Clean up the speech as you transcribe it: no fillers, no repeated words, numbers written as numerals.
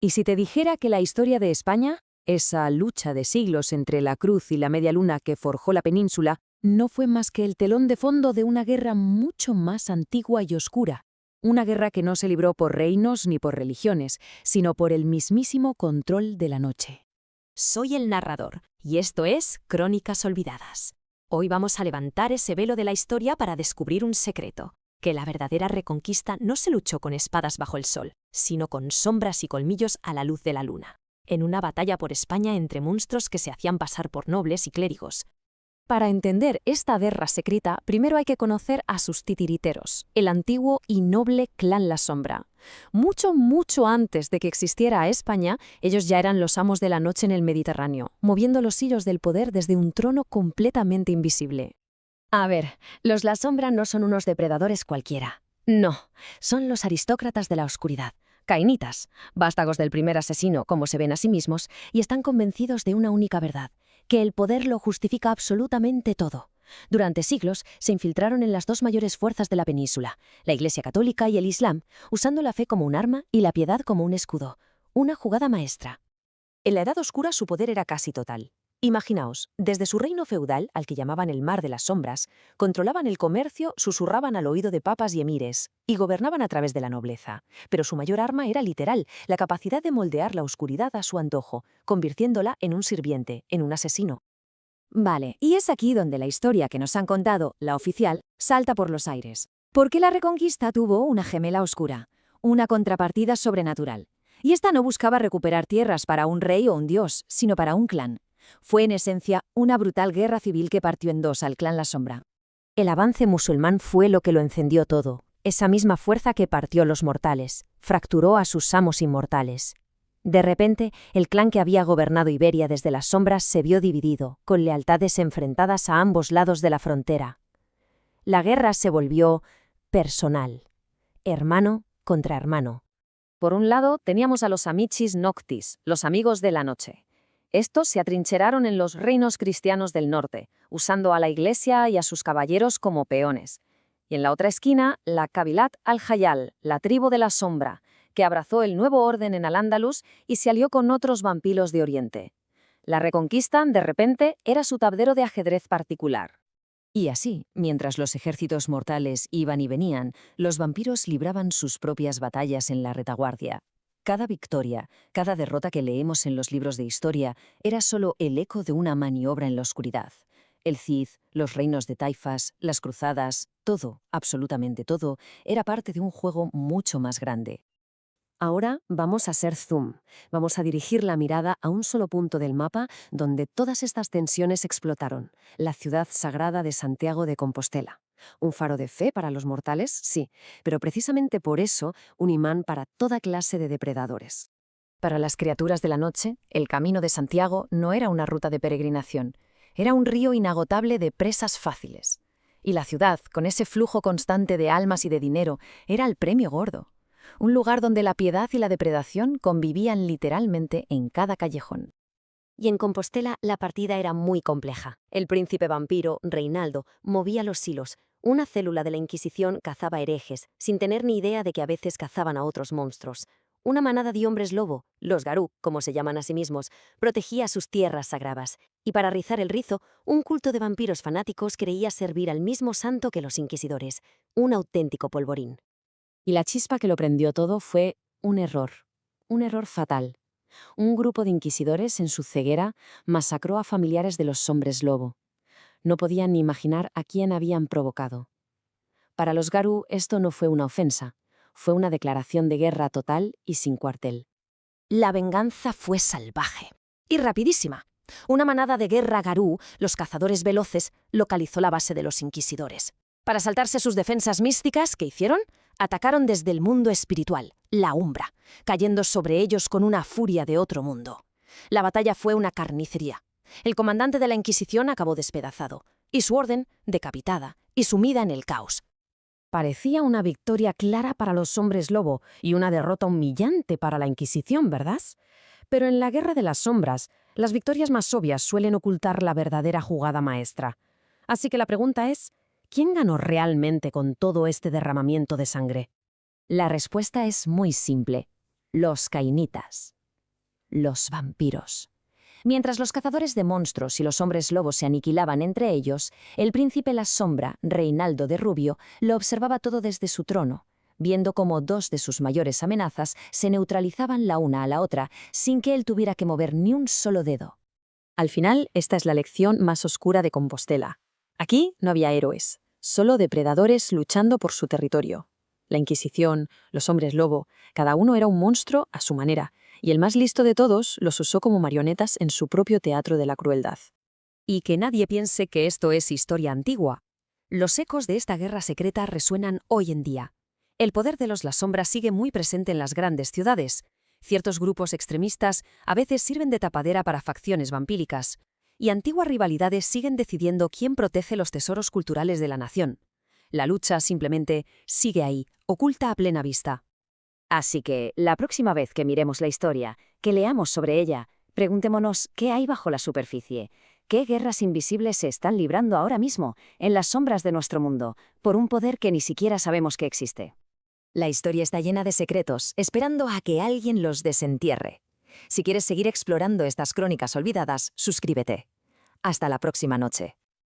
¿Y si te dijera que la historia de España, esa lucha de siglos entre la Cruz y la Media Luna que forjó la península, no fue más que el telón de fondo de una guerra mucho más antigua y oscura? Una guerra que no se libró por reinos ni por religiones, sino por el mismísimo control de la noche. Soy el narrador, y esto es Crónicas Olvidadas. Hoy vamos a levantar ese velo de la historia para descubrir un secreto, que la verdadera reconquista no se luchó con espadas bajo el sol, sino con sombras y colmillos a la luz de la luna, en una batalla por España entre monstruos que se hacían pasar por nobles y clérigos. Para entender esta guerra secreta, primero hay que conocer a sus titiriteros, el antiguo y noble clan La Sombra. Mucho antes de que existiera España, ellos ya eran los amos de la noche en el Mediterráneo, moviendo los hilos del poder desde un trono completamente invisible. A ver, los La Sombra no son unos depredadores cualquiera. No, son los aristócratas de la oscuridad, cainitas, vástagos del primer asesino, como se ven a sí mismos, y están convencidos de una única verdad, que el poder lo justifica absolutamente todo. Durante siglos se infiltraron en las dos mayores fuerzas de la península, la Iglesia Católica y el Islam, usando la fe como un arma y la piedad como un escudo. Una jugada maestra. En la Edad Oscura su poder era casi total. Imaginaos, desde su reino feudal, al que llamaban el Mar de las Sombras, controlaban el comercio, susurraban al oído de papas y emires, y gobernaban a través de la nobleza. Pero su mayor arma era literal, la capacidad de moldear la oscuridad a su antojo, convirtiéndola en un sirviente, en un asesino. Vale, y es aquí donde la historia que nos han contado, la oficial, salta por los aires. Porque la Reconquista tuvo una gemela oscura, una contrapartida sobrenatural. Y esta no buscaba recuperar tierras para un rey o un dios, sino para un clan. Fue en esencia una brutal guerra civil que partió en dos al clan La Sombra. El avance musulmán fue lo que lo encendió todo, esa misma fuerza que partió los mortales, fracturó a sus amos inmortales. De repente, el clan que había gobernado Iberia desde las sombras se vio dividido, con lealtades enfrentadas a ambos lados de la frontera. La guerra se volvió personal, hermano contra hermano. Por un lado, teníamos a los Amicis Noctis, los amigos de la noche. Estos se atrincheraron en los reinos cristianos del norte, usando a la iglesia y a sus caballeros como peones. Y en la otra esquina, la Qabilat al-Hayal, la tribu de la sombra, que abrazó el nuevo orden en Al-Ándalus y se alió con otros vampiros de Oriente. La Reconquista, de repente, era su tablero de ajedrez particular. Y así, mientras los ejércitos mortales iban y venían, los vampiros libraban sus propias batallas en la retaguardia. Cada victoria, cada derrota que leemos en los libros de historia, era solo el eco de una maniobra en la oscuridad. El Cid, los reinos de taifas, las cruzadas, todo, absolutamente todo, era parte de un juego mucho más grande. Ahora vamos a hacer zoom. Vamos a dirigir la mirada a un solo punto del mapa donde todas estas tensiones explotaron, la ciudad sagrada de Santiago de Compostela. Un faro de fe para los mortales, sí, pero precisamente por eso un imán para toda clase de depredadores. Para las criaturas de la noche, el Camino de Santiago no era una ruta de peregrinación, era un río inagotable de presas fáciles. Y la ciudad, con ese flujo constante de almas y de dinero, era el premio gordo. Un lugar donde la piedad y la depredación convivían literalmente en cada callejón. Y en Compostela la partida era muy compleja. El príncipe vampiro, Reinaldo, movía los hilos. Una célula de la Inquisición cazaba herejes, sin tener ni idea de que a veces cazaban a otros monstruos. Una manada de hombres lobo, los garú, como se llaman a sí mismos, protegía sus tierras sagradas. Y para rizar el rizo, un culto de vampiros fanáticos creía servir al mismo santo que los inquisidores. Un auténtico polvorín. Y la chispa que lo prendió todo fue un error fatal. Un grupo de inquisidores, en su ceguera, masacró a familiares de los hombres lobo. No podían ni imaginar a quién habían provocado. Para los garú esto no fue una ofensa, fue una declaración de guerra total y sin cuartel. La venganza fue salvaje y rapidísima. Una manada de guerra garú, los cazadores veloces, localizó la base de los inquisidores. Para saltarse sus defensas místicas, ¿qué hicieron? Atacaron desde el mundo espiritual, la Umbra, cayendo sobre ellos con una furia de otro mundo. La batalla fue una carnicería. El comandante de la Inquisición acabó despedazado, y su orden decapitada y sumida en el caos. Parecía una victoria clara para los hombres lobo y una derrota humillante para la Inquisición, ¿verdad? Pero en la Guerra de las Sombras, las victorias más obvias suelen ocultar la verdadera jugada maestra. Así que la pregunta es, ¿quién ganó realmente con todo este derramamiento de sangre? La respuesta es muy simple. Los cainitas. Los vampiros. Mientras los cazadores de monstruos y los hombres lobos se aniquilaban entre ellos, el príncipe La Sombra, Reinaldo de Rubio, lo observaba todo desde su trono, viendo cómo dos de sus mayores amenazas se neutralizaban la una a la otra sin que él tuviera que mover ni un solo dedo. Al final, esta es la lección más oscura de Compostela. Aquí no había héroes, solo depredadores luchando por su territorio. La Inquisición, los hombres lobo, cada uno era un monstruo a su manera, y el más listo de todos los usó como marionetas en su propio teatro de la crueldad. Y que nadie piense que esto es historia antigua. Los ecos de esta guerra secreta resuenan hoy en día. El poder de los La Sombra sigue muy presente en las grandes ciudades. Ciertos grupos extremistas a veces sirven de tapadera para facciones vampíricas. Y antiguas rivalidades siguen decidiendo quién protege los tesoros culturales de la nación. La lucha simplemente sigue ahí, oculta a plena vista. Así que, la próxima vez que miremos la historia, que leamos sobre ella, preguntémonos qué hay bajo la superficie, qué guerras invisibles se están librando ahora mismo, en las sombras de nuestro mundo, por un poder que ni siquiera sabemos que existe. La historia está llena de secretos, esperando a que alguien los desentierre. Si quieres seguir explorando estas crónicas olvidadas, suscríbete. Hasta la próxima noche.